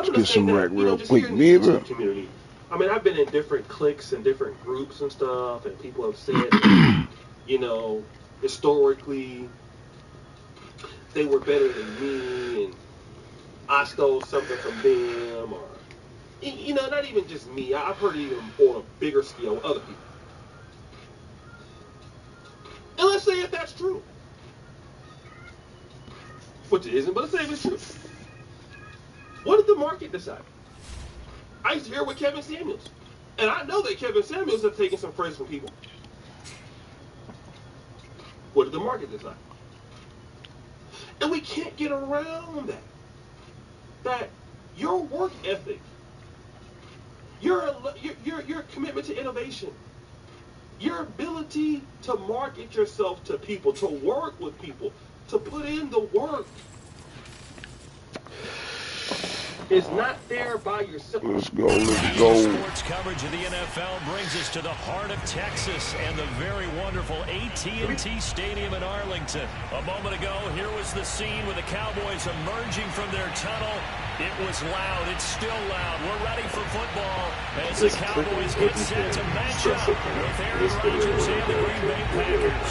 I'm Get some rack real quick, baby. Community. I mean, I've been in different cliques and different groups and stuff, and people have said, that, historically, they were better than me, and I stole something from them, or, not even just me. I've heard it even on a bigger scale with other people. And let's say if that's true. Which it isn't, but let's say if it's true. What did the market decide? I used to hear with Kevin Samuels. And I know that Kevin Samuels has taken some praise from people. What did the market decide? And we can't get around that. That your work ethic, your commitment to innovation, your ability to market yourself to people, to work with people, to put in the work, is not there by yourself. Let's go. Sports coverage of the NFL brings us to the heart of Texas and the very wonderful AT&T Stadium in Arlington. A moment ago, here was the scene with the Cowboys emerging from their tunnel. It was loud. It's still loud. We're ready for football as the Cowboys get set to match up with Aaron Rodgers and the Green Bay Packers.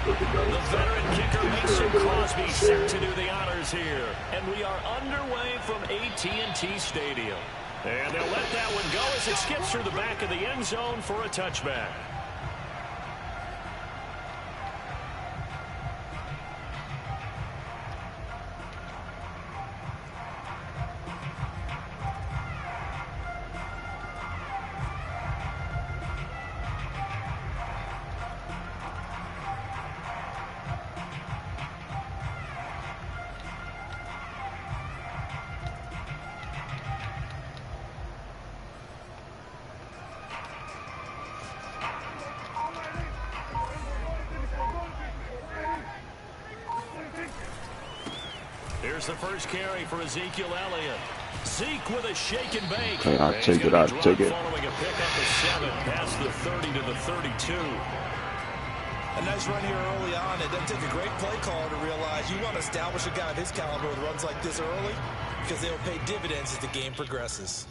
The veteran kicker Mason Crosby set to do the honors here. And we are underway from AT&T Stadium. And they'll let that one go as it skips through the back of the end zone for a touchback. Here's the first carry for Ezekiel Elliott. Zeke with a shake and bake. Okay, I'll take it. Following a pickup of 7 past the 30 to the 32. A nice run here early on. It doesn't take a great play caller to realize you want to establish a guy of his caliber with runs like this early because they will pay dividends as the game progresses.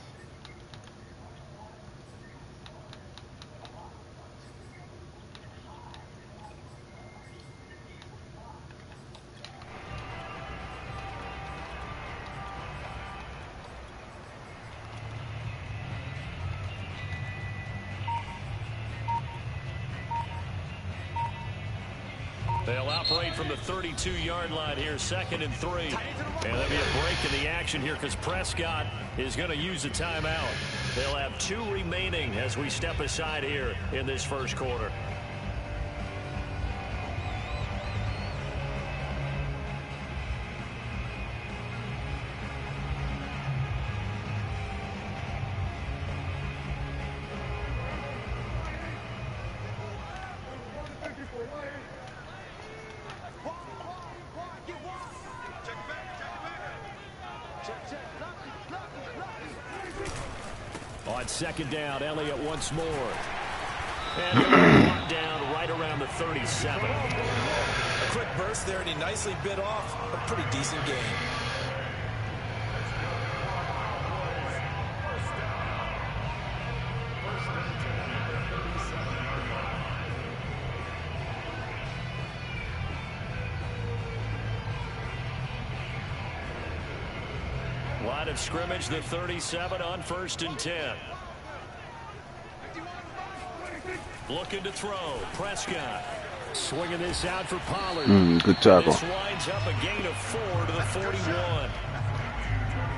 They'll operate from the 32-yard line here, 2nd and 3. And there'll be a break in the action here because Prescott is going to use a timeout. They'll have 2 remaining as we step aside here in this first quarter. On 2nd down, Elliott once more. And brought down right around the 37. A quick burst there, and he nicely bit off a pretty decent game. Line of scrimmage, the 37 on 1st and 10. Looking to throw. Prescott swinging this out for Pollard. Good tackle. This winds up a gain of 4 to the 41.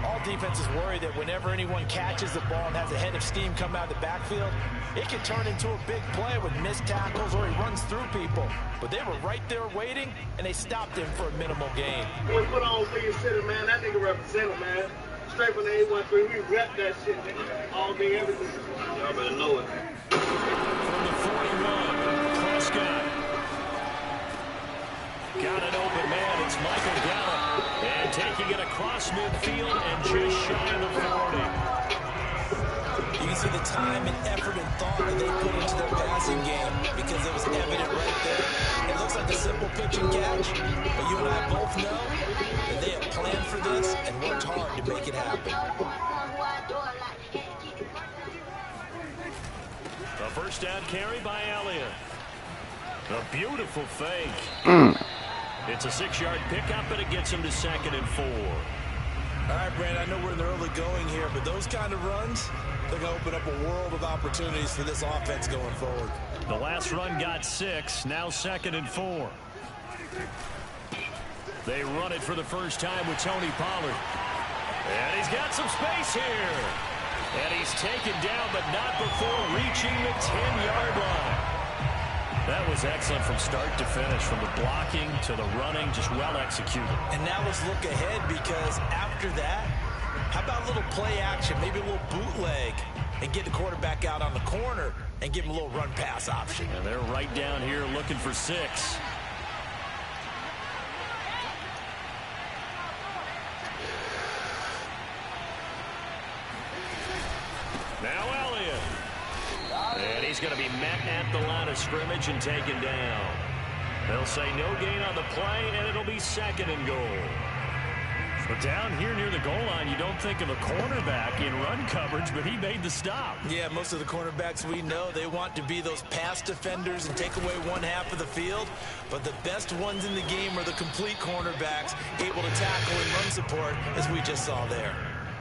All defenses worry that whenever anyone catches the ball and has a head of steam come out of the backfield, it can turn into a big play with missed tackles or he runs through people. But they were right there waiting, and they stopped him for a minimal gain. Boy, put on for your center, man. That nigga represent him, man. Straight from the 813, we rep that shit, man. All day, everything. Y'all better know it. From the 41, Prescott. Got an open man. It's Michael Gallup. And taking it across midfield and just shy of the 40. You can see the time and effort and thought that they put into their passing game because it was evident right there. It looks like a simple pitch and catch, but you and I both know And they have planned for this and worked hard to make it happen. A first down carry by Elliott. A beautiful fake. It's a 6-yard pickup, and it gets him to 2nd and 4. All right, Brandon, I know we're in the early going here, but those kind of runs, they're going to open up a world of opportunities for this offense going forward. The last run got 6, now 2nd and 4. They run it for the first time with Tony Pollard. And he's got some space here. And he's taken down, but not before reaching the 10-yard line. That was excellent from start to finish, from the blocking to the running, just well executed. And now let's look ahead, because after that, how about a little play action, maybe a little bootleg, and get the quarterback out on the corner and give him a little run pass option. And they're right down here looking for 6. Now Elliott. And he's going to be met at the line of scrimmage and taken down. They'll say no gain on the play, and it'll be 2nd and goal. But down here near the goal line, you don't think of a cornerback in run coverage, but he made the stop. Yeah, most of the cornerbacks we know, they want to be those pass defenders and take away one half of the field. But the best ones in the game are the complete cornerbacks, able to tackle and run support, as we just saw there.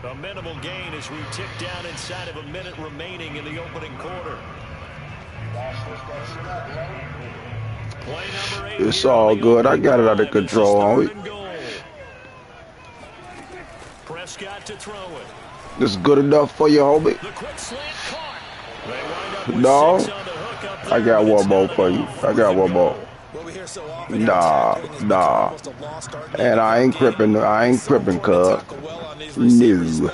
A minimal gain as we tick down inside of a minute remaining in the opening quarter. Play number 8. It's all good. I got it under control, homie. Prescott to throw it. This is good enough for you, homie. The quick slant caught. They wind up with No. 6 on the hook up there. I got one more for you. I got one more. Nah. And I ain't crippin', cuz. No.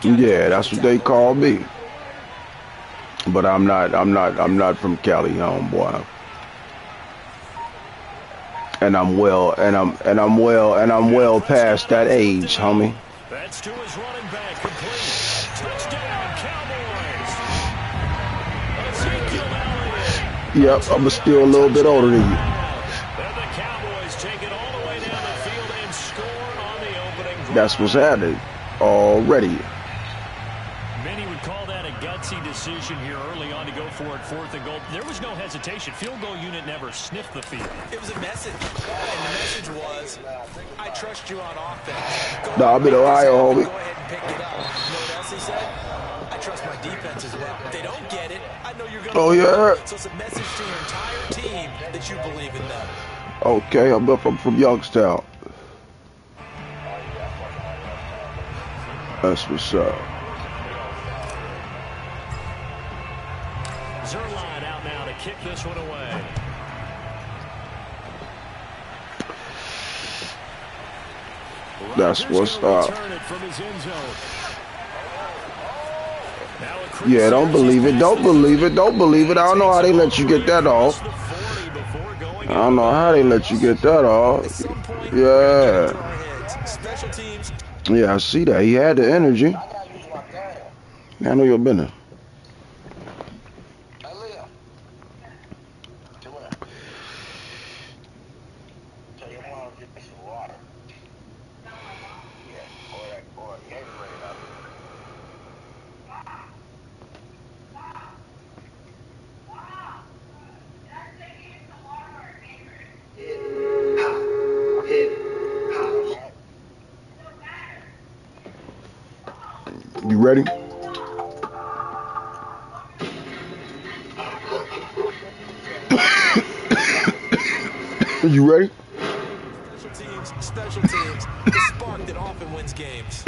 Yeah, that's what they call me. But I'm not from Cali, homeboy. And I'm well past that age, homie. That's to his running back, complete. Touchdown, Cowboys. Yep, I'm still a little bit older than you. And the Cowboys take it all the way down the field and score on the opening drive. That's what's happening already. Many would call that a gutsy decision here early on to go for it, 4th and goal. There was no hesitation. Field goal unit never sniffed the field. It was a message, and the message was, I trust you on offense. Nah, I'm in Ohio, homie. Go ahead and pick it up. You know what else he said? I trust my defense as well. If they don't get it, I know you're going to. Oh, yeah. So it's a message to your entire team that you believe in them. Okay, I'm from Youngstown. That's what's up. Zerline out now to kick this one away. That's what's up. Yeah, don't believe it. Don't believe it. Don't believe it. I don't know how they let you get that off. I don't know how they let you get that off. Yeah. Yeah, I see that. He had the energy. I know your business. You ready? You ready? Special teams. The spark that often wins games.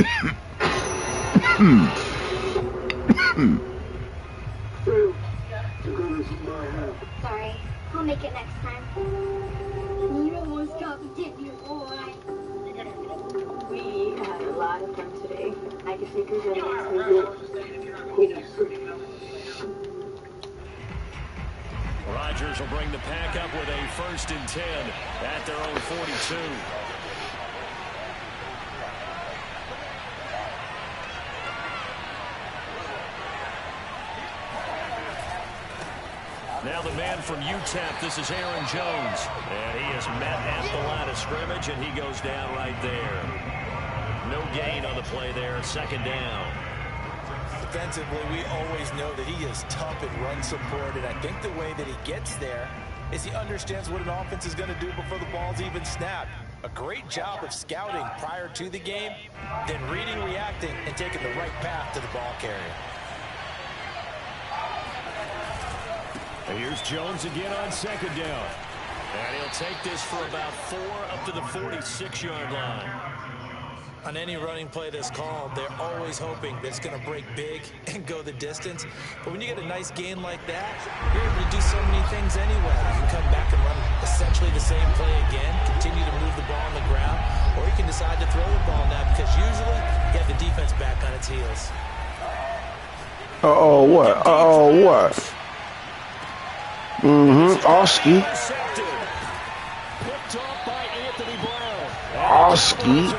Sorry. I'll make it next time. You almost got me, didn't you, boy? We had a lot of fun today. I can think of Rodgers will bring the pack up with a 1st and 10 at their own 42. Now the man from UTEP, this is Aaron Jones. And he is met at the line of scrimmage, and he goes down right there. No gain on the play there, second down. Defensively, we always know that he is tough at run support, and I think the way that he gets there is he understands what an offense is going to do before the ball's even snapped. A great job of scouting prior to the game, then reading, reacting, and taking the right path to the ball carrier. And here's Jones again on second down. And he'll take this for about 4 up to the 46-yard line. On any running play that's called, they're always hoping that it's going to break big and go the distance. But when you get a nice gain like that, you're able to do so many things anyway. You can come back and run essentially the same play again, continue to move the ball on the ground, or you can decide to throw the ball now because usually you have the defense back on its heels. Uh-oh, what? Uh-oh, what? Oski. Oski.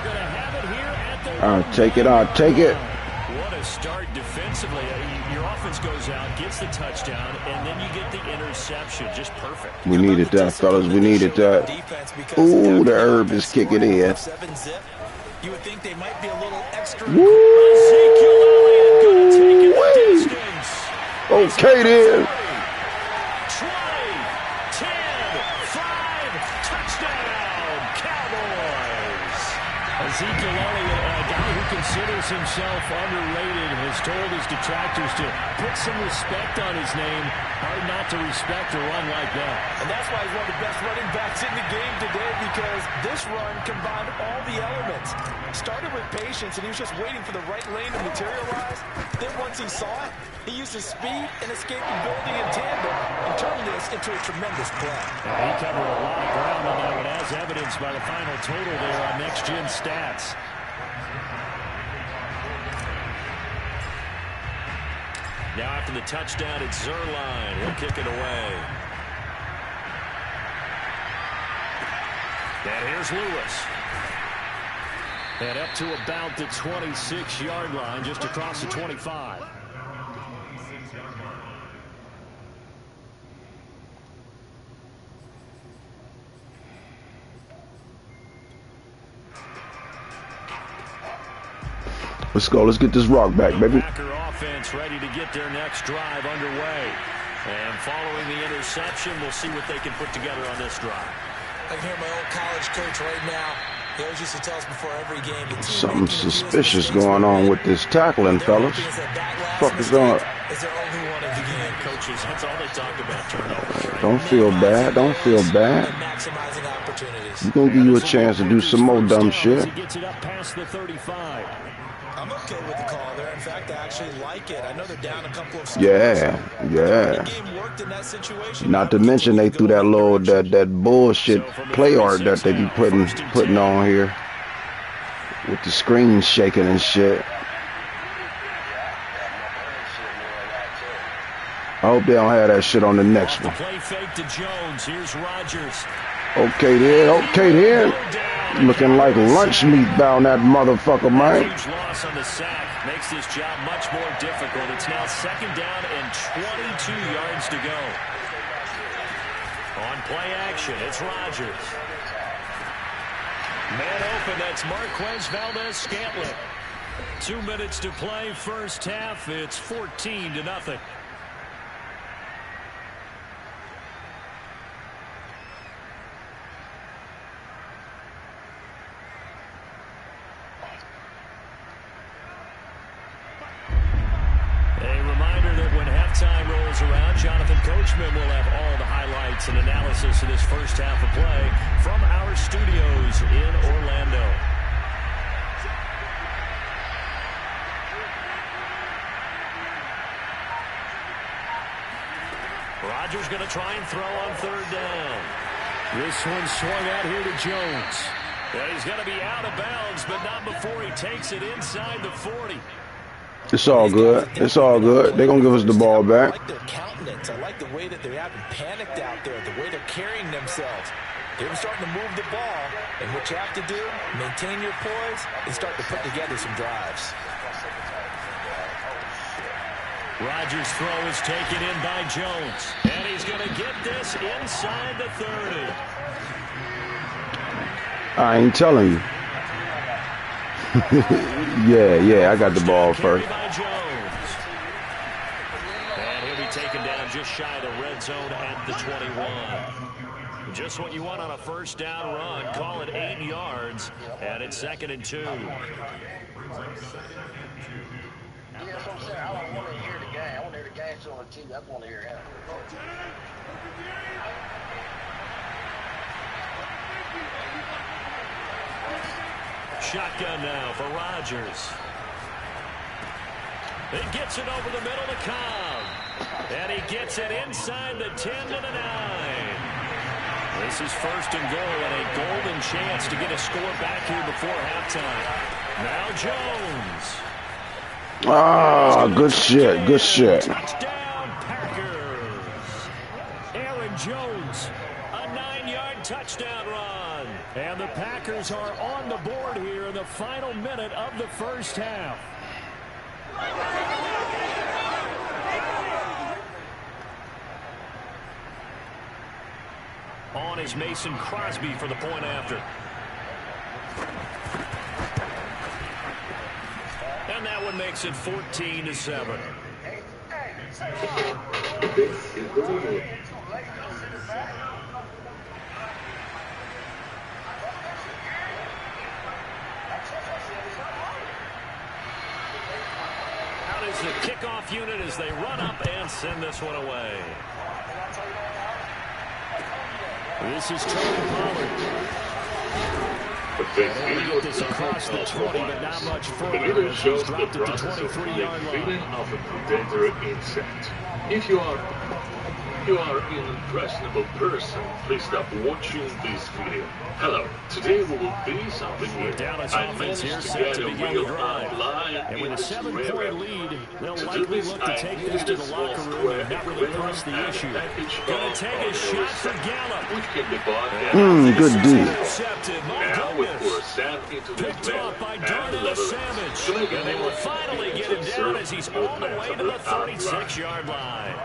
I'll take it. I'll take it. What a start defensively. Your offense goes out, gets the touchdown, and then you get the interception. Just perfect. We needed that, fellas. We needed that. Ooh, the herb is kicking in. You would think they might be a little extra. Ezekiel Elliott going to take it the distance. Okay, then. 20, 10, 5, touchdown, Cowboys. Ezekiel Elliott, a guy who considers himself underrated, has told his detractors to put some respect on his name. Hard not to respect a run like that. And that's why he's one of the best running backs in the game today, because this run combined all the elements. Started with patience, and he was just waiting for the right lane to materialize. Then once he saw it, he used his speed and escapability in tandem and turned this into a tremendous play. He covered a lot of ground on that one, as evidenced by the final total there on Next Gen Stats. Now after the touchdown, it's Zerline. He'll kick it away. And here's Lewis. And up to about the 26-yard line, just across the 25. Let's go. Let's get this rock back, baby. Packer offense ready to get their next drive underway. And following the interception, we'll see what they can put together on this drive. I can hear my old college coach right now. He always used to tell us before every game. Something suspicious going on with this tackling, fellas. Fuck is on? Is their only one of the game. Coaches, that's all they talk about, turnovers. Don't feel bad. Don't feel bad. Maximizing opportunities. We're going to give you a chance to do some more dumb shit. He gets it up past the 35. I'm okay with the call there. In fact, I actually like it. I know they're down a couple of Yeah. The game worked in that situation. Not to mention they threw that little that bullshit play art that they be putting on here with the screen shaking and shit. I hope they don't have that shit on the next one. Play fake to Jones. Here's Rodgers. Okay then. Okay then. Looking like lunch meat down that motherfucker, man. Huge loss on the sack makes this job much more difficult. It's now second down and 22 yards to go. On play action, it's Rodgers. Man open, that's Marquez Valdez-Scantling. 2 minutes to play, first half. It's 14-0. Time rolls around. Jonathan Coachman will have all the highlights and analysis of this first half of play from our studios in Orlando. Rodgers going to try and throw on third down. This one swung out here to Jones. And he's going to be out of bounds, but not before he takes it inside the 40. It's all good. It's all good. They're going to give us the ball back. I like their countenance. I like the way that they're having panicked out there, the way they're carrying themselves. They're starting to move the ball, and what you have to do, maintain your poise and start to put together some drives. Rodgers' throw is taken in by Jones, and he he's going to get this inside the 30. I ain't telling you. yeah, I got the ball first. And he'll be taken down just shy of the red zone at the 21. Just what you want on a first down run. Call it 8 yards, and it's 2nd and 2. Yeah, that's what I'm saying. I don't want to hear the game. I want to hear the game on the TV. I want to hear him. Shotgun now for Rodgers. He gets it over the middle to Cobb. And he gets it inside the 10 to the 9. This is 1st and goal and a golden chance to get a score back here before halftime. Now Jones. Ah, good shit, good shit. Touchdown, Packers. Aaron Jones, a 9-yard touchdown run. And the Packers are on the board here in the final minute of the first half. On is Mason Crosby for the point after. And that one makes it 14-7. Out is the kickoff unit as they run up and send this one away. This is Tony Pollard. They get this across the 20, but not much further. The video shows the dropped at the process of 23-yard feeding line. of a predator insect. If you are an impressionable person, please stop watching this video. Hello, today we will be something new. Dallas I offense here managed to set get to a begin real the drive. line And in with a this 7-point area. lead, they'll To do likely this, look to I take needed this to a the small locker room square and not really press the equivalent issue. and package Going to of take a audio shot for set, Gallup. which can be bought at Good D. Intercepted. My now with goodness. poor Sam into this Picked off by and Darnell level it. Savage. So And they will finally get him down as he's on the way to the 36-yard line.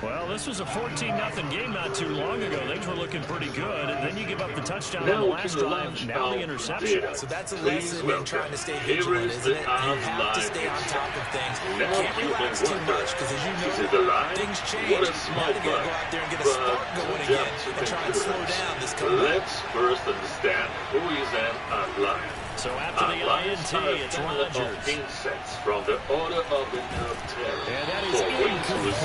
Well, this was a 14-0 game not too long ago. Things were looking pretty good. And then you give up the touchdown on the last drive. Now the interception. So that's a lesson in trying to stay vigilant, isn't it? You have to stay on top of things. You can't relax too much because, as you know, things change. You got to go out there and get a spark going again and try and slow down this comeback. Let's first understand who is an outlier. So after the INT, it's Rodgers. Insects from the order of the Noctera. And that is incomplete.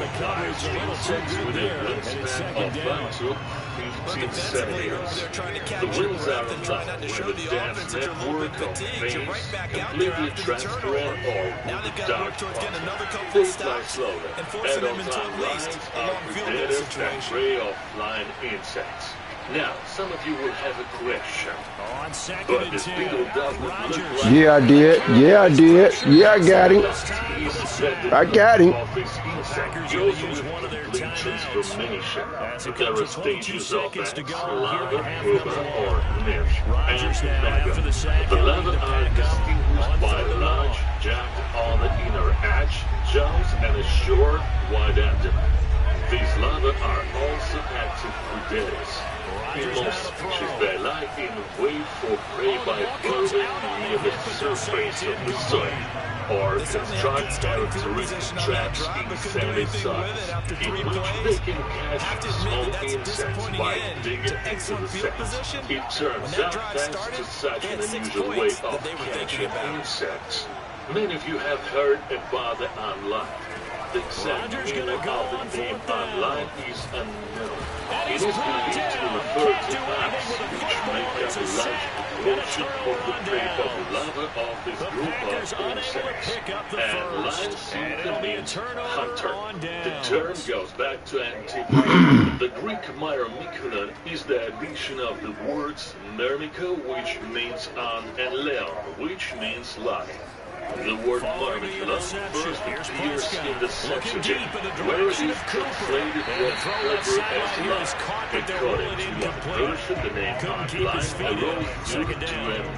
The coverage a little too good there. And it's 2nd down. Look, defensively, they're trying to catch your breath and try not to show the offense that you're a little bit fatigued. You're right back out there after the turnover. Now they've got to work towards getting another couple of stops and forcing them into at least a long field goal situation. Line insects. Now, some of you will have a question. On 2nd But and this 2. beetle doesn't look Rodgers. like... Yeah, I did. Yeah, I did. Yeah, I got him. I got him. Packers are going to use one of their timeouts. As it comes with 22 seconds to go here at half number 1. Rodgers now after the sack. The leather are distinguished by a large jack on the inner edge, jaws, and a short, wide abdomen. These larvae are also active predators. In most species, they lie in wait for prey by burrowing near the surface of the soil, or construct characteristic traps in sandy soils, in which they can catch small insects by digging into the sand. It turns out, thanks to such an unusual way of catching insects, many of you have heard about the unlock. The exact meaning of the name online is unknown. It is believed to refer to bats, which make up a large proportion of the prey of the larvae of this group of insects. And line simply means hunter. The term goes back to antiquity. The Greek myrmekulon is the addition of the words myrmiko, which means an, and leon, which means lion. The word monumental first appears in the Septuagint, where it is translated from Hebrew as life. According to one version, the name life arose due to a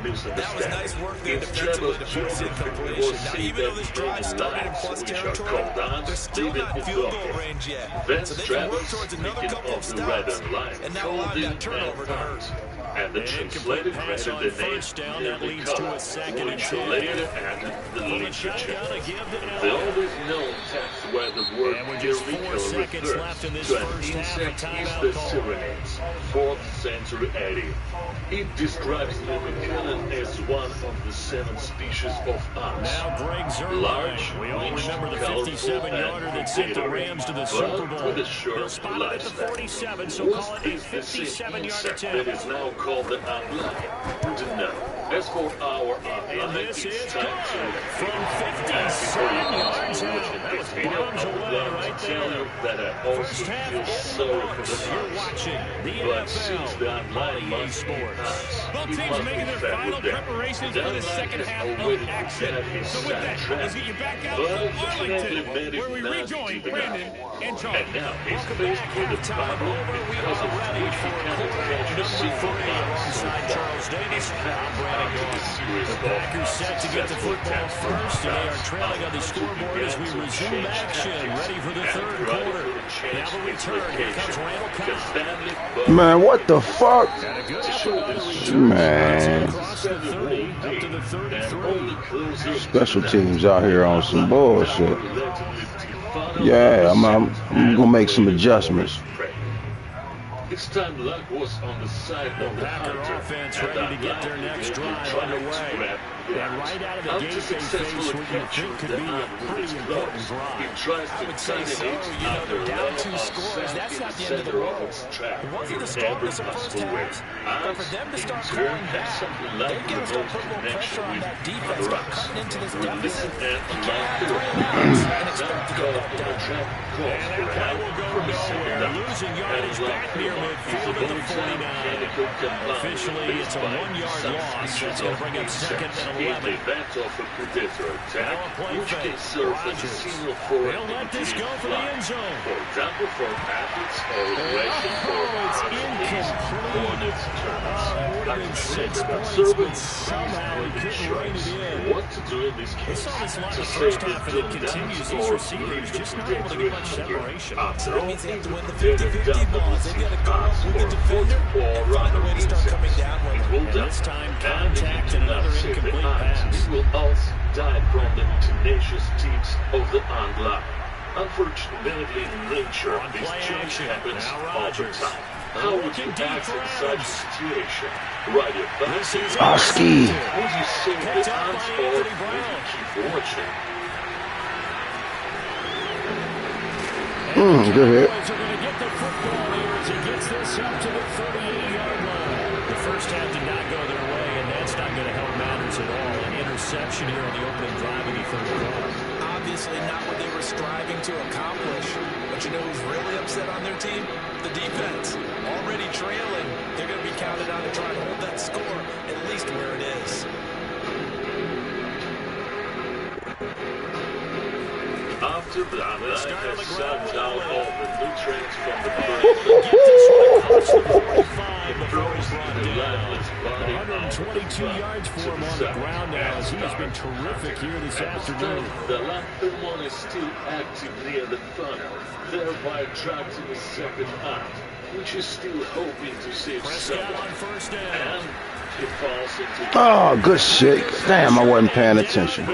misunderstanding. In Strabon's geography, it was said that lives, which are called ants, live in Ethiopia. Then Strabon, speaking of the red line, called it ant. And the translator credited the name Nicola, which later added the literature. The always known text where the word Irlico refers to an insect is the Cyrenaics, 4th century AD. It describes Mimiculum as one of the 7 species of ants. Large, we all remember the 57-yarder that sent the Rams to the Super Bowl. They'll spot it at the 47, so call it a 57-yard attempt. That is now called the ant-lion. Wouldn't know. As for our ant-lion, it's time to... From 57 yards out. That was bombs away right there. That I also feel sorry for the You're watching the but since the ant-lion NFL must be Sports. Both teams making their final preparations for the second half of action. So with that, let's get you back out to Arlington, where we rejoin Brandon and Charles. And now he's faced with a problem because of which he cannot catch a single pass. Charles Davis. The Packers set to get the football first, and they are trailing on the scoreboard as we resume action, ready for the third quarter. Now the return. Here comes Randall Cobb. Man, what the fuck? Man. Special teams out here on some bullshit. Yeah, I'm gonna make some adjustments. This time luck was on the side of the Packer offense ready to get their next drive underway. And right out of the gate, they face what you think could be a pretty important drive. I would say so. You know, they're down 2 scores. That's not the end of the road. It wasn't the strongest of first halves, but for them to start calling back, they've got to start putting more pressure on that defense, start cutting into this deficit. You can't have 3 and outs and expect to get that done. And that will go nowhere. Losing yardage back near midfield at the 49. Officially, it's a 1-yard loss. It's going to bring up second and 11. They'll let this go for the end zone. For example, for athletes or It's incomplete. That would have been 6 points, but somehow he couldn't rein it in. What to do in this case? We saw this line the first half, and it continues. These receivers just not able to get much separation. That means they have to win the 50-50 balls. They've got to go up with the defender and find a way to start coming down with them. And this time, contact and another incomplete pass. It will also die from the tenacious teeth of the ant-lion. Unfortunately, in nature, this change happens all the time. How would you act in such a situation? Right about Oski. Would you save the ants or would you keep watching? Good hit. Cowboys are going to get the football here as he gets this up to the 38-yard line. The first half did not go their way, and that's not going to help matters at all. An interception here on the opening drive of the third quarter. Obviously not what they were striving to accomplish. But you know who's really upset on their team? The defense. Already trailing. They're going to be counted on to try and hold that score, at least where it is. After the ant-lion has sucked out all the nutrients from the bird, 122 yards for him on the ground now as he has been terrific here this afternoon. The Lampermon is still active near the funnel, thereby attracting a second ant, which is still hoping to save someone. And he falls into Oh, good shit. Damn, I wasn't paying attention.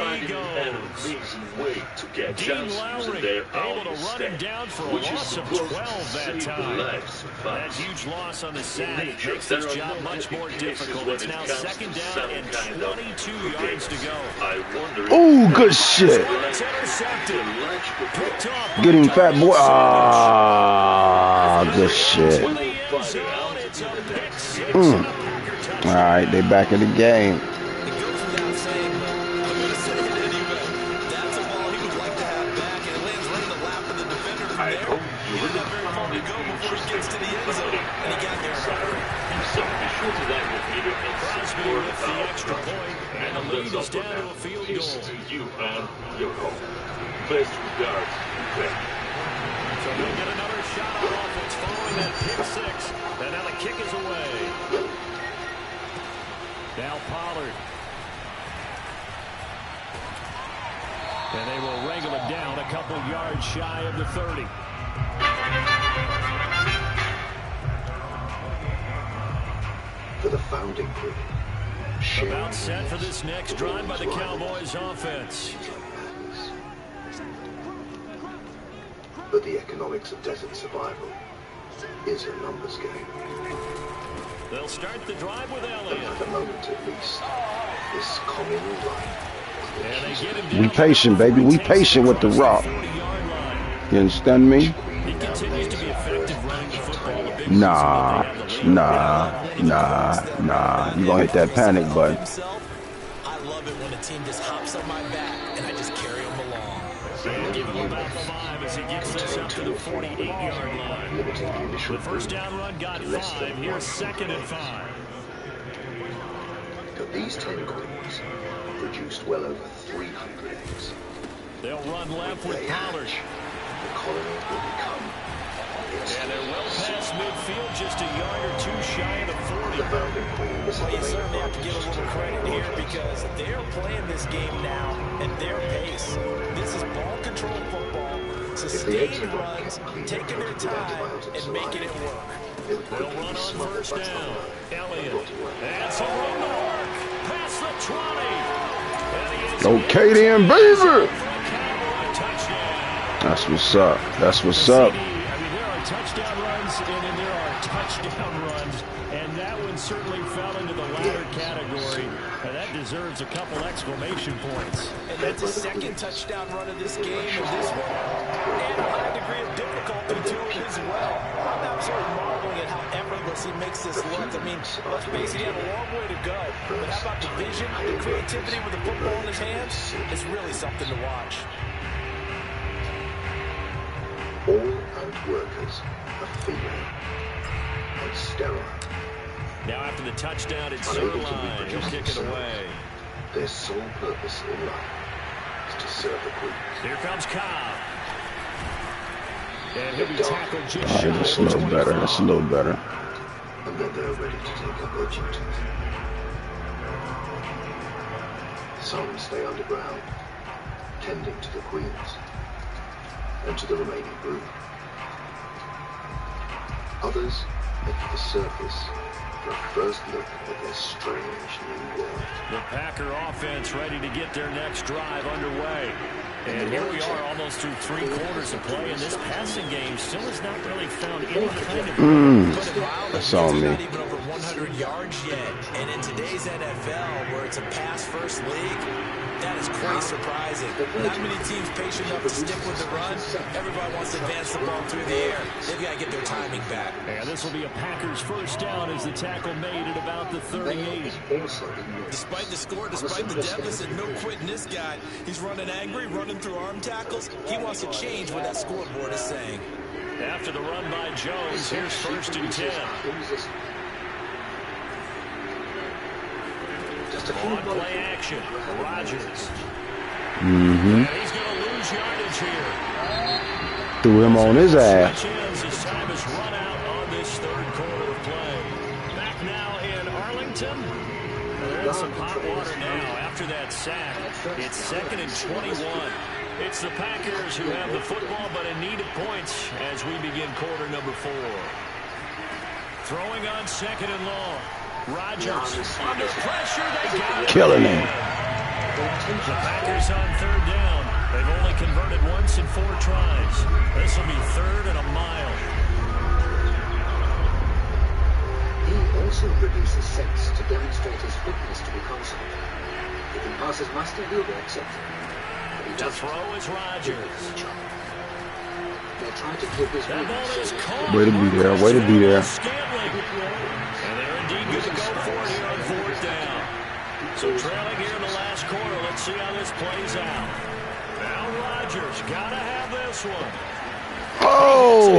to get chances in their able to run him down for a loss of 12 that time. That huge loss on the sack makes this job much more difficult. It's now second down and 22 yards to go. Oh, good shit. It's intercepted. Picked off. Getting fat boy. Ah, good shit. All right, they back in the game. extra point, and the lead is down to a field goal. To you, man. Your call. Best regards, Ben. So they'll get another shot on offense following that pick six. And now the kick is away. Now Pollard. And they will wrangle it down a couple yards shy of the 30. For the founding crew. About set for this next drive by the Cowboys offense. But the economics of desert survival is a numbers game. They'll start the drive with Elliott. And at the moment at least, this communal life. We patient, baby. We patient with the rock. You understand me? He continues to be effective running the football. Nah. You gonna hit that panic button. I love it when a team just hops on my back and I just carry them along. And give him about 5 as he gets this up to the 48-yard line. The first down run got 5. Here's 2nd and 5. But these 10 queens produced well over 300 eggs. They'll run left with Pollard. The colony will become. And they're well past midfield, just a yard or two shy of the 40. Well, you certainly have to give a little credit here because they're playing this game now at their pace. This is ball control football, sustained runs, taking their time and making it work. They'll run on first down. Elliott. And some room to work. Past the 20. Okay then, baby. That's what's up. That's what's up. Touchdown runs, and then there are touchdown runs, and that one certainly fell into the latter category, and that deserves a couple exclamation points. And that's his second touchdown run of this game, and this one, and a high degree of difficulty to it as well. I'm absolutely marveling at how effortless he makes this look. I mean, let's face it, he had a long way to go, but how about the vision, the creativity with the football in his hands? It's really something to watch. All ant workers are female and sterile. Now after the touchdown, it's Zerline. He'll kick it away. Their sole purpose in life is to serve the queen. Here comes Cobb. And he'll be tackled just shy. That's a little better. That's a little better. And then they're ready to take up their duties. Some stay underground, tending to the queens and to the remaining brood. Others head to the surface for a first look at their strange new world. The Packer offense ready to get their next drive underway. And here we are almost through 3 quarters of play, and this passing game still has not really found any kind of... That's on me. Not even over 100 yards yet. And in today's NFL, where it's a pass-first league, that is quite surprising. Not many teams patient enough to stick with the run. Everybody wants to advance the ball through the air. They've got to get their timing back. And this will be a Packers first down as the tackle made at about the 38. Despite the score, despite the deficit, no quitting this guy. He's running angry, running through arm tackles. He wants to change what that scoreboard is saying. After the run by Jones, here's 1st and 10. On play action, Rodgers. And he's going to lose yardage here. Threw him on his ass. His time has run out on this 3rd quarter of play. Back now in Arlington. They're in some hot water now after that sack. It's 2nd and 21. It's the Packers who have the football but in need of points as we begin quarter number 4. Throwing on 2nd and long. Rodgers under pressure. They got it. Killing him. The Packers on 3rd down. They've only converted once in 4 tries. This will be 3rd and a mile. He also produces sets to demonstrate his fitness to be consummate. If he passes muster, he'll be accepted. To throw is Rodgers. They're trying to clip his wings. Way to be there. Way to be there. And they're indeed going to go for it here on 4th down. So trailing here in the last quarter. Let's see how this plays out. Now Rodgers got to have this one. Oh!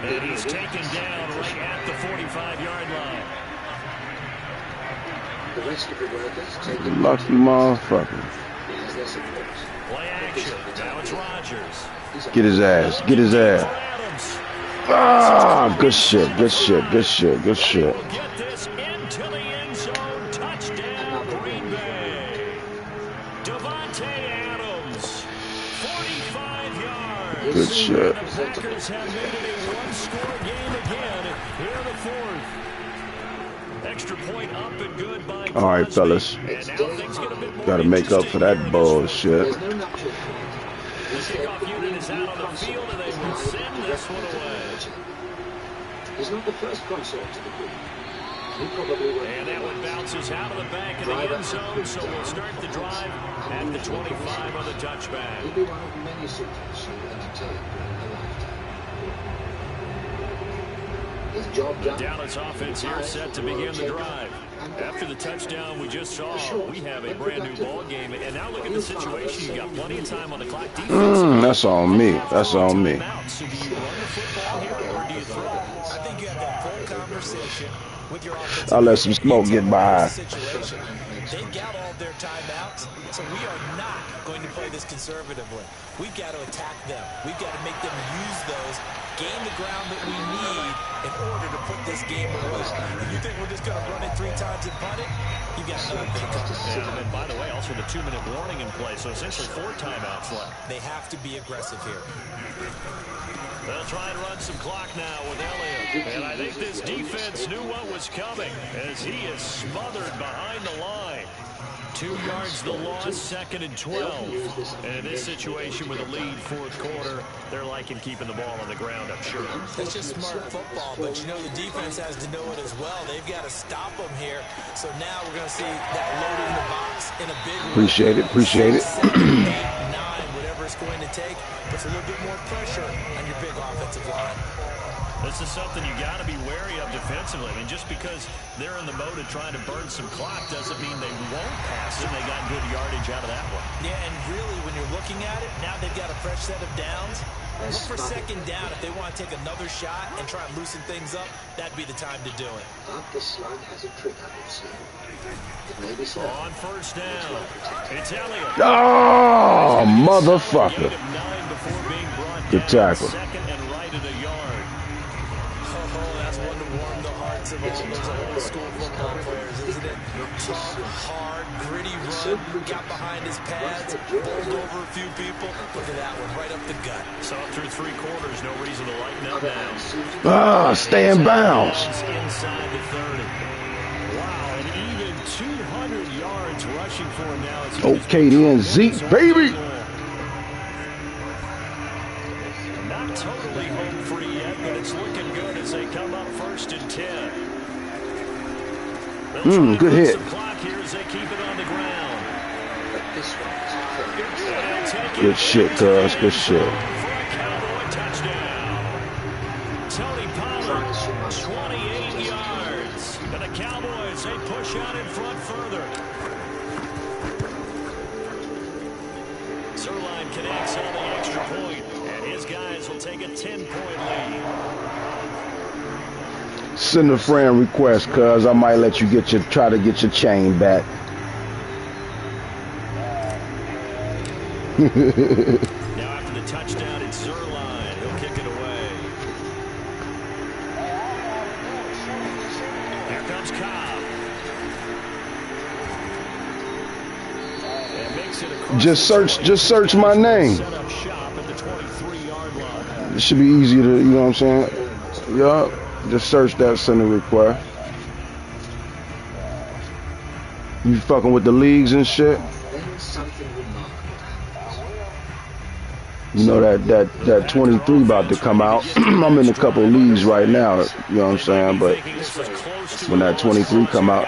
And he's taken down right at the 45-yard line. The rest of the workers take it. Lucky motherfucker. He has their support. Play action. Now it's Rodgers. Get his ass. Get his ass. Ah, good shit. Good shit. Good shit. Good shit. We'll get this into the end zone. Touchdown, Green Bay. Devontae Adams, 45 yards. Good shit. The Packers have made it a one-score game again here in the fourth. Extra point up and good by All right, fellas. And now things get a bit more Got to make up for that bullshit. There's no luxury. The kickoff unit is out on the field, and they will send this one away. He's not the first consort to the group. He probably will. And that one bounces out of the back of the end zone, so we'll start the drive at the 25 on the touchback. He'll be one of many suitors who entertain during a lifetime. His job done. Dallas offense here set to begin the drive. After the touchdown we just saw, we have a brand new ball game. And now look at the situation. You've got plenty of time on the clock. That's on me. That's on me. So do you run the football here or do you throw? I think you have that full conversation with your offensive. I'll let some smoke get by. They got all their timeouts, so we are not going to play this conservatively. We've got to attack them. We've got to make them use those, gain the ground that we need in order to put this game away. If you think we're just going to run it 3 times and punt it, you've got another thing coming. Yeah, and by the way, also the 2-minute warning in play, so essentially 4 timeouts left. They have to be aggressive here. They'll try and run some clock now with Elliott. And I think this defense knew what was coming as he is smothered behind the line. 2 yards the loss, 2nd and 12. And in this situation with a lead 4th quarter, they're liking keeping the ball on the ground, I'm sure. That's just smart football, but you know the defense has to know it as well. They've got to stop them here. So now we're going to see that load in the box in a big way. Appreciate it. Appreciate it. 7, 8, 9, whatever it's going to take, puts a little bit more pressure on your big offensive line. This is something you got to be wary of defensively. I mean, just because they're in the mode of trying to burn some clock doesn't mean they won't pass it. They got good yardage out of that one. Yeah, and really, when you're looking at it, now they've got a fresh set of downs. Look for 2nd down. If they want to take another shot and try and loosen things up, that'd be the time to do it. But the slug has a trick up its sleeve. It may be slow. On 1st down, it's Elliott. Oh, motherfucker. Good tackle. 2nd and right at a yard. Oh, that's one to warm the hearts of all those old school football players, isn't it? Tough, hard, gritty run, got behind his pads, bowled over a few people. Look at that one, right up the gut. So through 3 quarters, no reason to lighten up now. Stay in bounds. Inside the 30. Wow, and even 200 yards rushing for him now. Okay, then Zeke, baby. Not totally home free yet, but it's looking good as they come up 1st and 10. Good hit. Some clock here as they keep it on the ground. But this one is a Good shit, cuz. Good shit. For a Cowboy touchdown. Tony Pollard, 28 yards. And the Cowboys, they push out in front further. Zerline connects on the extra point, and his guys will take a 10-point lead. Send a friend request, cuz I might let you try to get your chain back. Now after the touchdown, it's Zerline. He'll kick it away. Here comes Cobb. And makes it across Just search my name. set up shop at the 23-yard line. It should be easy to, you know what I'm saying? Yup. Just search that, send a request. You fucking with the leagues and shit? Then something remarkable happens. You know that 23 about to come out. I'm in a couple of leagues right now, you know what I'm saying? But when that 23 come out,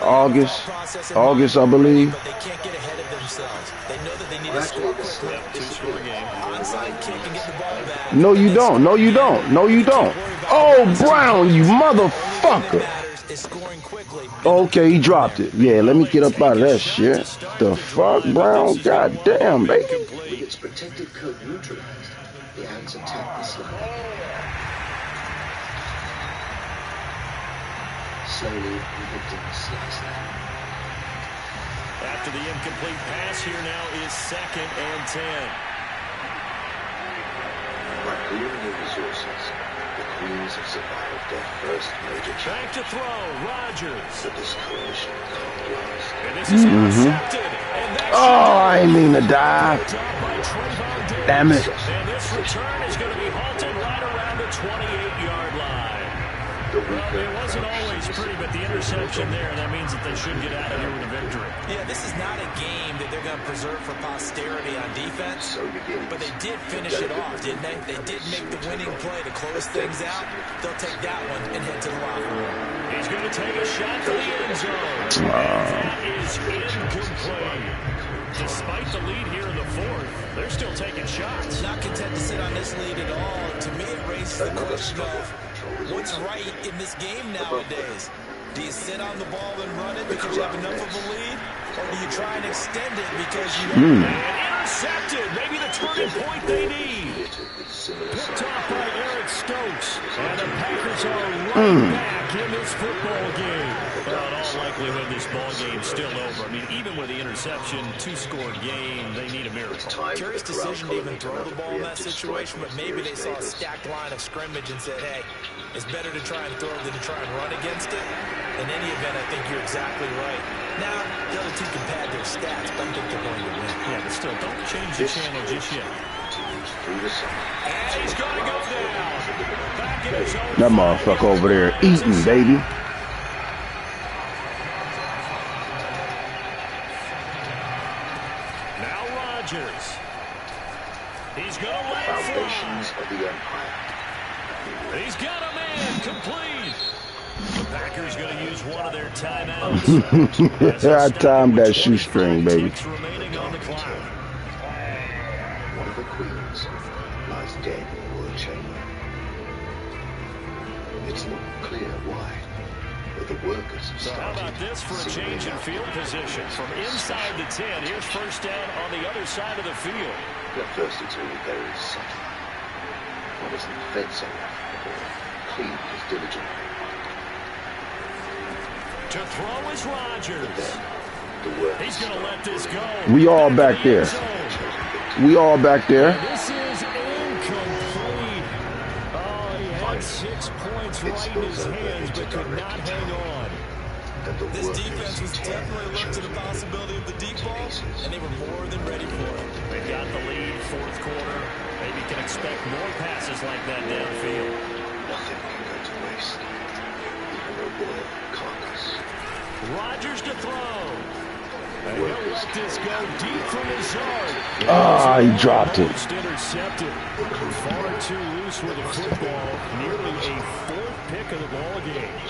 August, I believe. But they can't get ahead of themselves. They know that they need to score quickly. Onside kick and get the ball back. No, you don't. No, you don't. No, you don't. Oh, Brown, you motherfucker. Is scoring quickly. Okay, he dropped it. Yeah, let me get up out of that shit. The fuck, Brown? Goddamn, baby. With its protective coat neutralized, the ants attack the slug. slowly and victim slice there. After the incomplete pass, here now is 2nd and 10. By pooling their resources, the Queens have survived their first major Back challenge. to throw, Rodgers. But this coalition can't last. And this is intercepted. And that's Oh, I ain't mean to die. Damn it. And this return is going to be halted right around the 28-yard line. Well, it wasn't always pretty, but the interception there, that means that they should get out of here with a victory. Yeah, this is not a game that they're going to preserve for posterity on defense, but they did finish it off, didn't they? They did make the winning play to close things out. They'll take that one and head to the locker room. He's going to take a shot for the end zone. That is incomplete. Despite the lead here in the 4th, they're still taking shots. Not content to sit on this lead at all. To me, it raises the question of what's right in this game nowadays. Do you sit on the ball and run it because you have enough of a lead? Or do you try and extend it because you don't? Intercepted. Maybe the turning point they need. Picked off by Eric Stokes. And the Packers are right back in this football game. Well, in all likelihood, this ball game's still over. I mean, even with the interception, 2-score game, they need a miracle. Curious decision to even throw the ball in that situation, but maybe they saw a stacked line of scrimmage and said, hey, it's better to try and throw than to try and run against it. In any event, I think you're exactly right. Now, the other team can pad their stats, but I think they're going to win. Yeah, but still, don't change the channel just yet. And he's going to go down. Back in his own. That motherfucker over there eating, baby. Now Rodgers. He's going to let Foundations of the Empire. He's got a man complete. The Packers going to use one of their timeouts. I timed that shoestring, baby. Remaining on the clock. One of the Queens lies dead in the chamber. It's not clear why, but the workers have So how about this for a change in field position? From inside the 10, here's first down on the other side of the field. At first it's all very subtle. One isn't fed so often, or cleaned as diligently. To throw is Rodgers. He's going to let this go. We all back there. We all back there. This is incomplete. Oh, he had 6 points right in his hands, but could not hang on. This defense was definitely looked at the possibility of the deep ball, and they were more than ready for it. They've got the lead, 4th quarter. Maybe can expect more passes like that downfield. Nothing can go to waste. Even a royal carcass. Rodgers to throw. And he'll let this go deep from his yard. Ah, he dropped it. Almost intercepted. Far too loose with the football. Nearly a 4th pick of the ball game.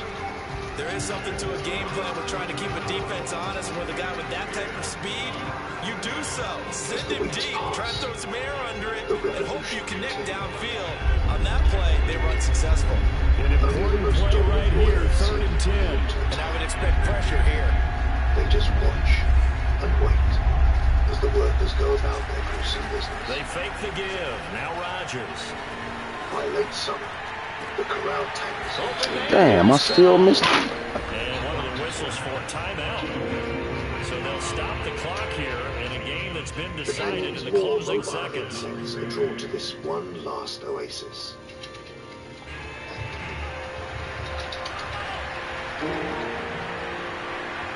There is something to a game plan with trying to keep a defense honest, and with a guy with that type of speed, you do so. Send him deep, try to throw some air under it, and hope you connect downfield. On that play, they run successful. An important play right here, 3rd and 10. And I would expect pressure here. They just watch and wait as the workers go about their gruesome business. They fake the give. Now Rodgers. By late summer, the corral tanks. Damn, I still missed it. And one of the whistles for timeout. So they'll stop the clock here in a game that's been decided in the closing seconds. Are drawn to this one last oasis.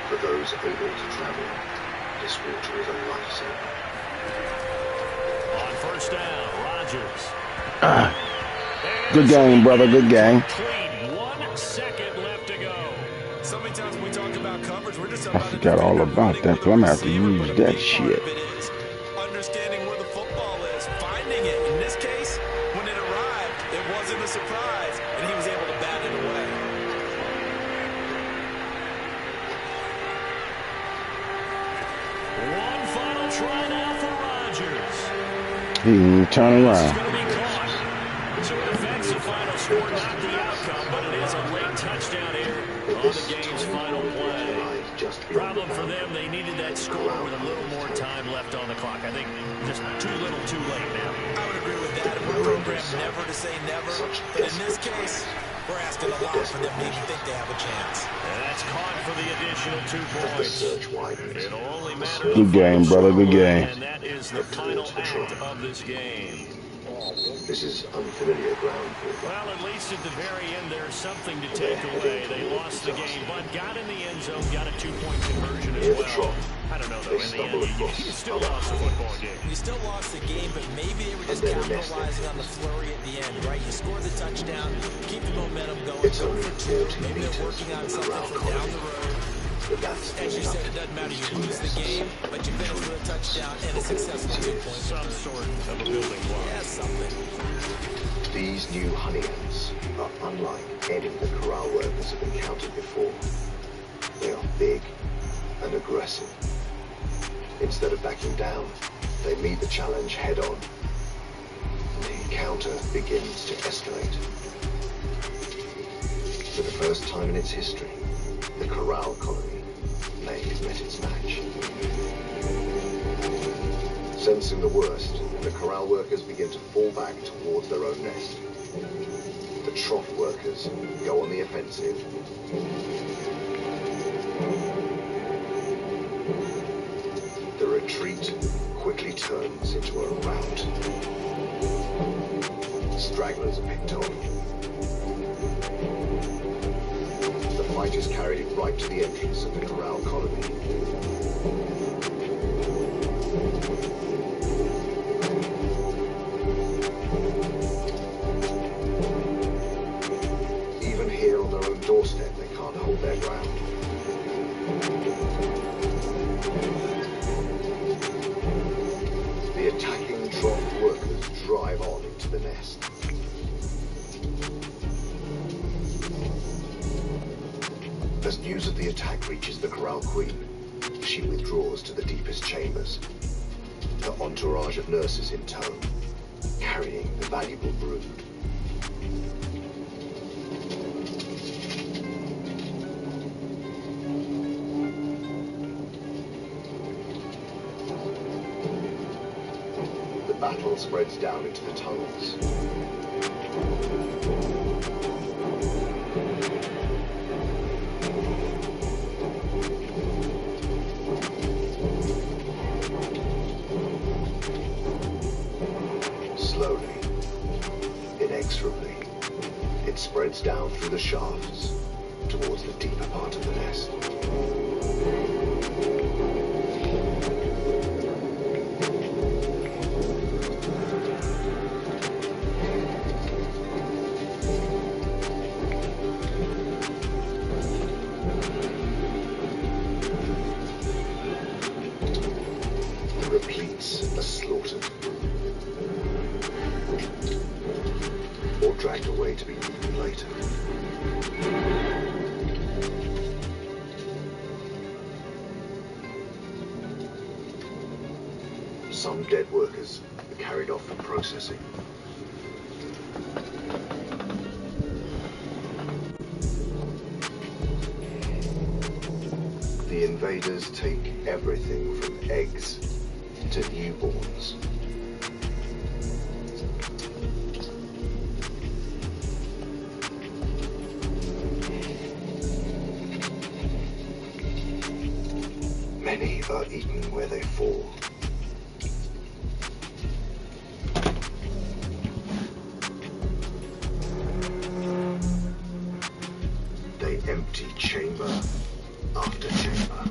For those able to travel, this water is a lifesaver. On first down, Rodgers. Good game, brother. Good game. 1 second left to go. So many times when we talk about coverage, we're just I forgot all about that, but I'm gonna have to use that shit. Understanding where the football is, finding it. In this case, when it arrived, it wasn't a surprise, and he was able to bat it away. One final try now for Rodgers. He can turn It's around. going to be caught. So an offensive final score, not the outcome, but it is a late touchdown here on the game's final play. Problem for them, they needed that score with a little more time left on the clock. I think just too little, too late now. I would agree with that. We're programmed never to say never, but in this case, We're asking a lot for them to even think they have a chance. And that's caught for the additional 2 points. It'll only matter Good game, brother. Good game. and that is the final act of this game. This is unfamiliar ground for them. Well, at least at the very end, there's something to take away. They lost the game, but got in the end zone, got a 2-point conversion as well. I don't know, though. In the end, you still lost the football game. You still lost the game, but maybe they were just capitalizing on the flurry at the end, right? You scored the touchdown, keep the momentum going. It's only 40 maybe meters they're working on from the something ground from down the road. But that's As you said, it doesn't matter. You lose the game, but you finish with a touchdown and a successful 2-point. Some sort of a building block. Yeah, something. These new honey ants are unlike any the corral workers have encountered before. They are big and aggressive. Instead of backing down, they meet the challenge head-on. The encounter begins to escalate. For the first time in its history, the corral colony may have met its match. Sensing the worst, the corral workers begin to fall back towards their own nest. The trough workers go on the offensive. The retreat quickly turns into a rout. Stragglers are picked on. The fighters carried right to the entrance of the corral colony. Even here on their own doorstep, they can't hold their ground. The attacking trough workers drive on into the nest. As news of the attack reaches the corral queen, she withdraws to the deepest chambers, her entourage of nurses in tow, carrying the valuable brood. The battle spreads down into the tunnels. Slowly, inexorably, it spreads down through the shafts towards the deeper part of the nest. The repletes are slaughtered, or dragged away to be eaten later. Some dead workers are carried off for processing. The invaders take everything from eggs to newborns. Many are eaten where they fall. They empty chamber after chamber.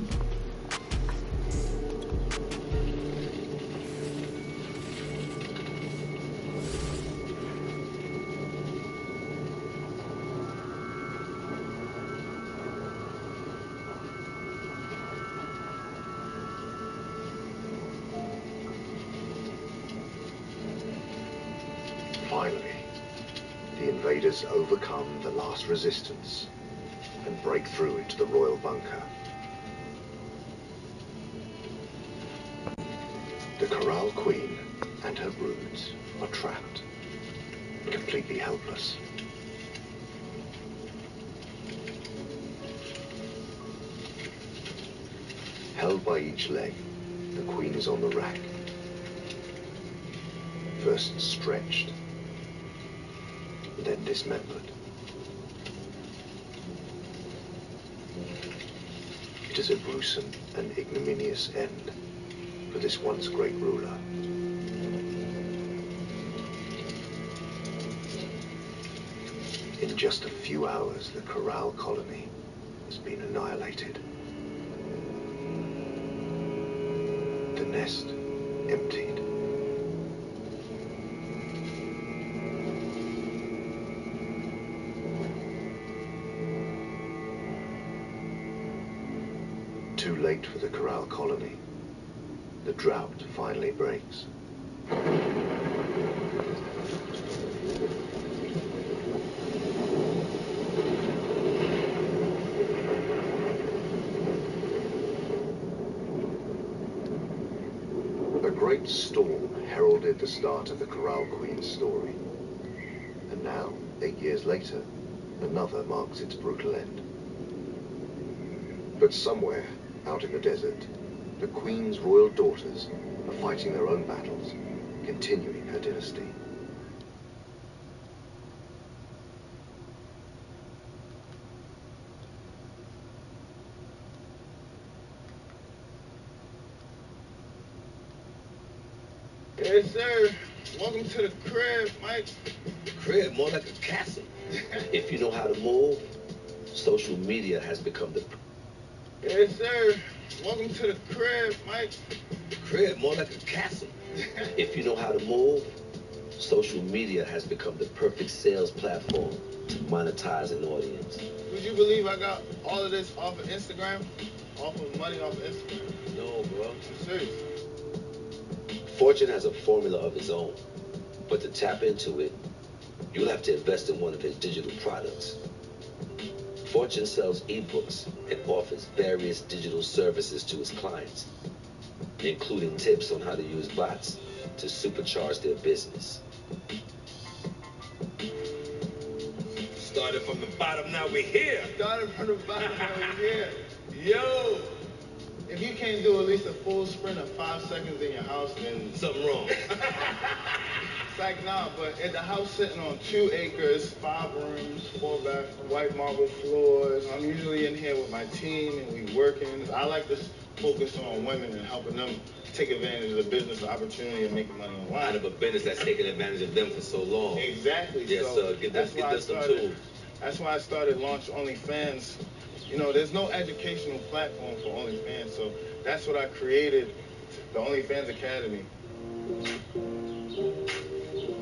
Finally, the invaders overcome the last resistance and break through into the royal bunker. The corral queen and her broods are trapped, completely helpless. Held by each leg, the queen is on the rack, first stretched, then dismembered. It is a gruesome and ignominious end for this once great ruler. In just a few hours, the Corral colony has been annihilated. The nest emptied. Too late for the Corral colony. The drought finally breaks. A great storm heralded the start of the Corral Queen's story. And now, 8 years later, another marks its brutal end. But somewhere, out in the desert, the Queen's royal daughters are fighting their own battles, continuing her dynasty. Yes, sir. Welcome to the crib, Mike. The crib, more like a castle. If you know how to move, social media has become the... Yes, sir. Welcome to the crib, Mike. The crib, more like a castle. If you know how to move, social media has become the perfect sales platform to monetize an audience. Would you believe I got all of this off of Instagram? Off of money off of Instagram? No, bro. I'm serious. Fortune has a formula of his own, but to tap into it, you'll have to invest in one of his digital products. Fortune sells ebooks and offers various digital services to his clients, including tips on how to use bots to supercharge their business. Started from the bottom, now we're here. Started from the bottom, now we're here. Yo! If you can't do at least a full sprint of 5 seconds in your house, then something wrong. It's like, nah, but at the house sitting on 2 acres, 5 rooms, 4 baths, white marble floors. I'm usually in here with my team and we working. I like to focus on women and helping them take advantage of the business opportunity and making money online. Out of a business that's taken advantage of them for so long. Exactly. Yes, so get them some tools. That's why I started launch OnlyFans. You know, there's no educational platform for OnlyFans, so that's what I created, the OnlyFans Academy.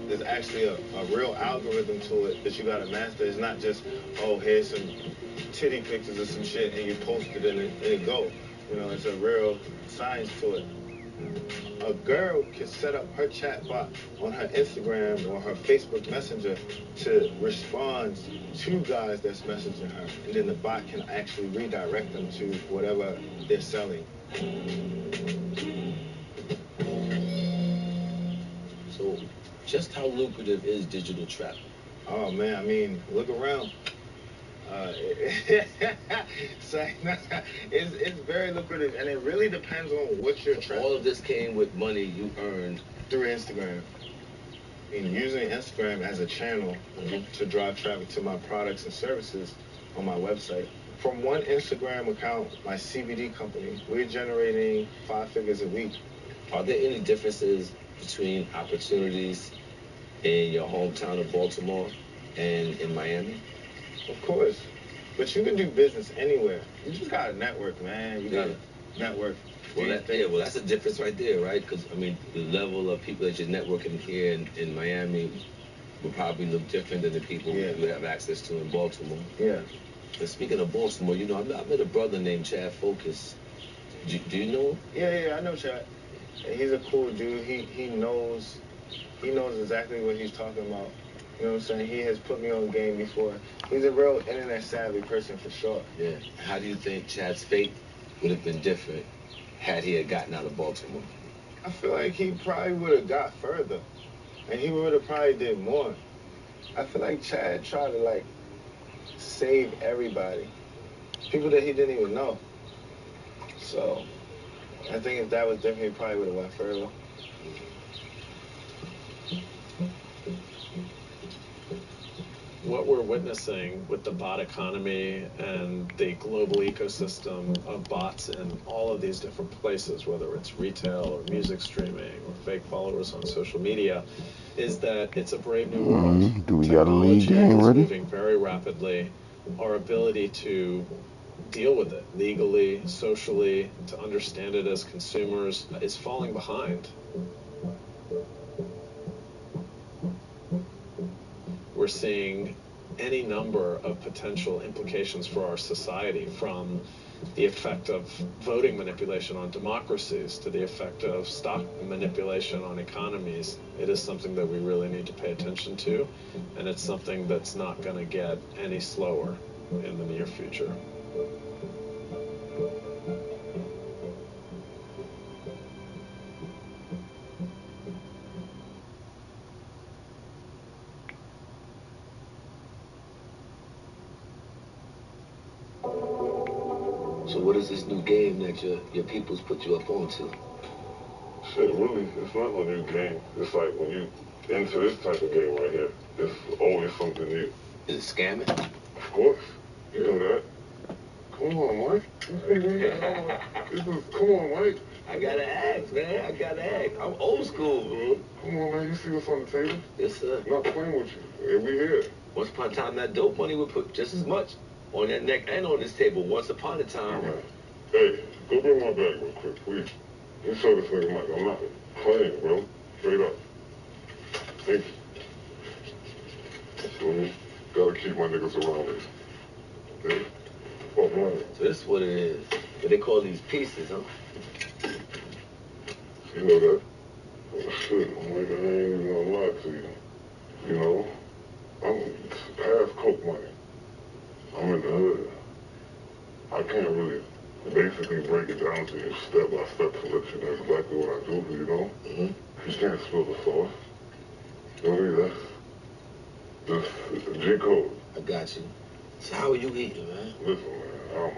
There's actually a real algorithm to it that you gotta master. It's not just, oh, here's some titty pictures or some shit and you post it and it go. You know, it's a real science to it. A girl can set up her chat bot on her Instagram or her Facebook Messenger to respond to guys that's messaging her. And then the bot can actually redirect them to whatever they're selling. So, just how lucrative is digital trap? Oh man, I mean, look around. It's very lucrative, and it really depends on what you're trapping. All of this came with money you earned through Instagram. And using Instagram as a channel to drive traffic to my products and services on my website. From one Instagram account, my CBD company, we're generating 5 figures a week. Are there any differences between opportunities in your hometown of Baltimore and in Miami? Of course. But you can do business anywhere. You just gotta network, man. You gotta network. Well, that's a difference right there, right? Because, I mean, the level of people that you're networking here in Miami would probably look different than the people you have access to in Baltimore. Yeah. And speaking of Baltimore, you know, I met a brother named Chad Focus. Do you know him? Yeah, I know Chad. And he's a cool dude. He knows exactly what he's talking about. You know what I'm saying? He has put me on game before. He's a real internet savvy person for sure. Yeah. How do you think Chad's fate would have been different had he had gotten out of Baltimore? I feel like he probably would have got further. And he would have probably did more. I feel like Chad tried to, like, save everybody. People that he didn't even know. So, I think if that was different, he probably would have went further. what we're witnessing with the bot economy and the global ecosystem of bots in all of these different places, whether it's retail or music streaming or fake followers on social media, is that it's a brave new world. Do we got a league Technology game is ready? moving very rapidly. Our ability to deal with it legally, socially, to understand it as consumers is falling behind. We're seeing any number of potential implications for our society, from the effect of voting manipulation on democracies to the effect of stock manipulation on economies. It is something that we really need to pay attention to, and it's something that's not going to get any slower in the near future. So what is this new game that your peoples put you up onto? Shit, really, it's not a new game. It's like when you into this type of game right here, it's always something new. Is it scamming? Of course. You know that. Come on, Mike. Come on, Mike. I gotta ask, man. I gotta ask. I'm old school, bro. Come on, man. You see what's on the table? Yes, sir. I'm not playing with you. And we here. Once upon a time, that dope money would put just as much on that neck and on this table. Once upon a time. Right. Hey, go bring my bag real quick, please. You show this nigga Mike. I'm not playing, bro. Straight up. Thank you. So, gotta keep my niggas around me. Okay? Oh, man. So this is what it is. What they call these pieces, huh? You know that? Oh, shit, I'm like, I ain't even gonna lie to you. You know, I'm half coke money. I'm in the hood. I can't really basically break it down to you step by step to let you know exactly what I do, you know? Mm-hmm. You can't spill the sauce. You know what I mean? That's the G code. I got you. So how are you eating, man? Listen, man,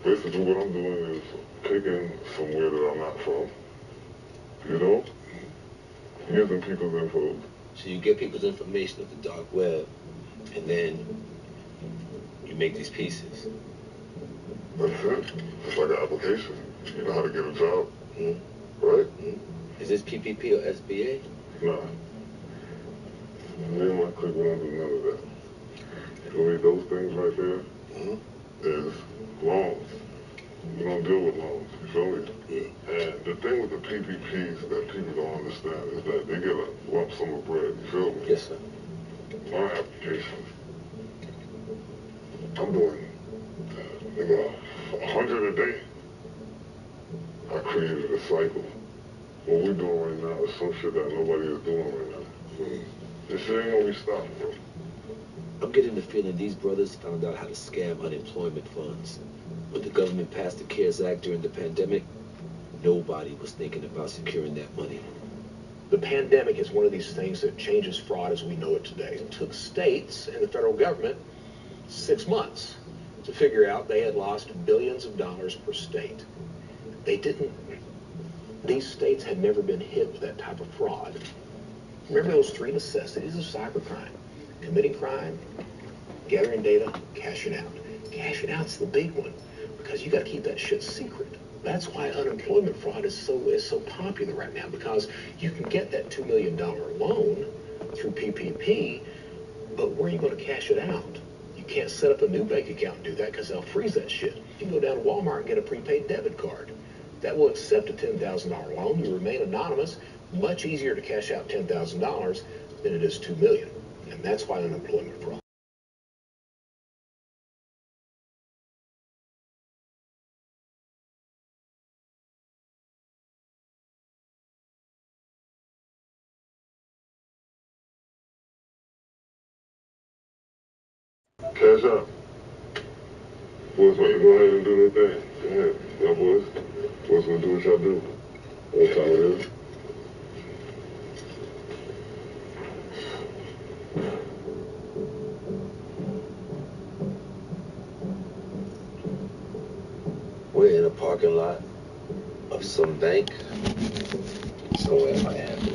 basically what I'm doing is taking somewhere that I'm not from, you know? Using people's info. So you get people's information off the dark web, and then you make these pieces. That's it. It's like an application. You know how to get a job, right? Is this PPP or SBA? Nah. Me and my clique, we don't do none of that. You know, those things right there is loans. We don't deal with loans, you feel me? Yeah. And the thing with the PPPs that people don't understand is that they get a lump sum of bread, you feel me? Yes, sir. My application, I'm doing, 100 a day. I created a cycle. What we're doing right now is some shit that nobody is doing right now. This shit ain't gonna be stopped, bro. I'm getting the feeling these brothers found out how to scam unemployment funds. When the government passed the CARES Act during the pandemic, nobody was thinking about securing that money. The pandemic is one of these things that changes fraud as we know it today. It took states and the federal government 6 months to figure out they had lost billions of dollars per state. These states had never been hit with that type of fraud. Remember those 3 necessities of cybercrime: committing crime, gathering data, cashing out. Cashing out's the big one, because you got to keep that shit secret. That's why unemployment fraud is so popular right now, because you can get that $2 million loan through PPP, but where are you going to cash it out? You can't set up a new bank account and do that, because they'll freeze that shit. You can go down to Walmart and get a prepaid debit card. That will accept a $10,000 loan. You remain anonymous. Much easier to cash out $10,000 than it is $2 million. And that's why unemployment fraud. Cash out. Boys, want to go ahead and do their thing. Go ahead. Y'all boys. Boys want to do what y'all do. What time it is? We're in a parking lot of some bank somewhere in Miami.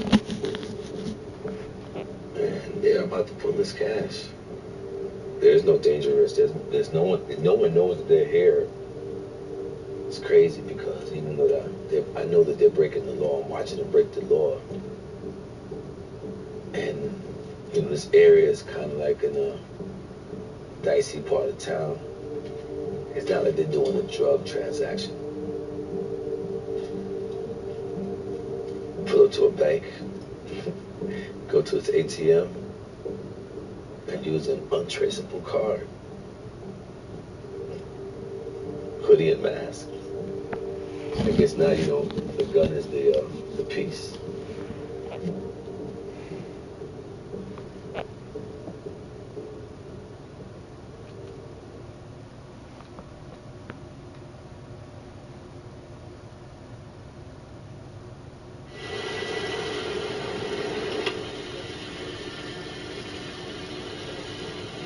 And they're about to pull this cash. There's no danger risk. There's no one knows that they're here. It's crazy because even though I know that they're breaking the law, I'm watching them break the law. And this area is kind of like in a dicey part of town. It's not like they're doing a drug transaction. Pull up to a bank, go to its ATM, and use an untraceable card. Hoodie and mask. I guess now the gun is the piece.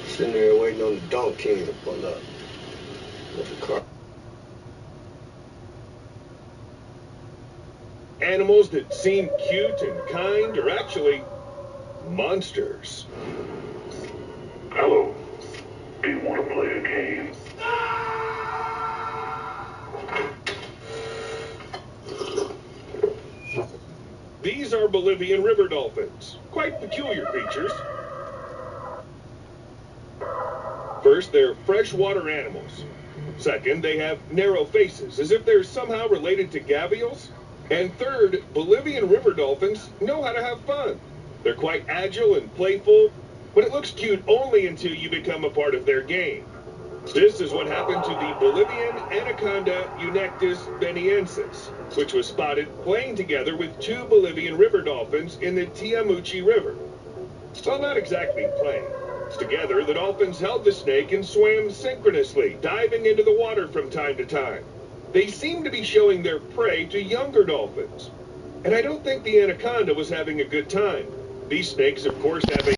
Sitting there waiting on the Don King to pull up with the car. Animals that seem cute and kind are actually monsters. Hello. Do you want to play a game? These are Bolivian river dolphins. Quite peculiar creatures. First, they're freshwater animals. Second, they have narrow faces, as if they're somehow related to gavials. And third, Bolivian river dolphins know how to have fun. They're quite agile and playful, but it looks cute only until you become a part of their game. This is what happened to the Bolivian Anaconda unectus beniensis, which was spotted playing together with two Bolivian river dolphins in the Tiamuchi River. Well, not exactly playing. Together, the dolphins held the snake and swam synchronously, diving into the water from time to time. They seem to be showing their prey to younger dolphins. And I don't think the anaconda was having a good time. These snakes, of course, have a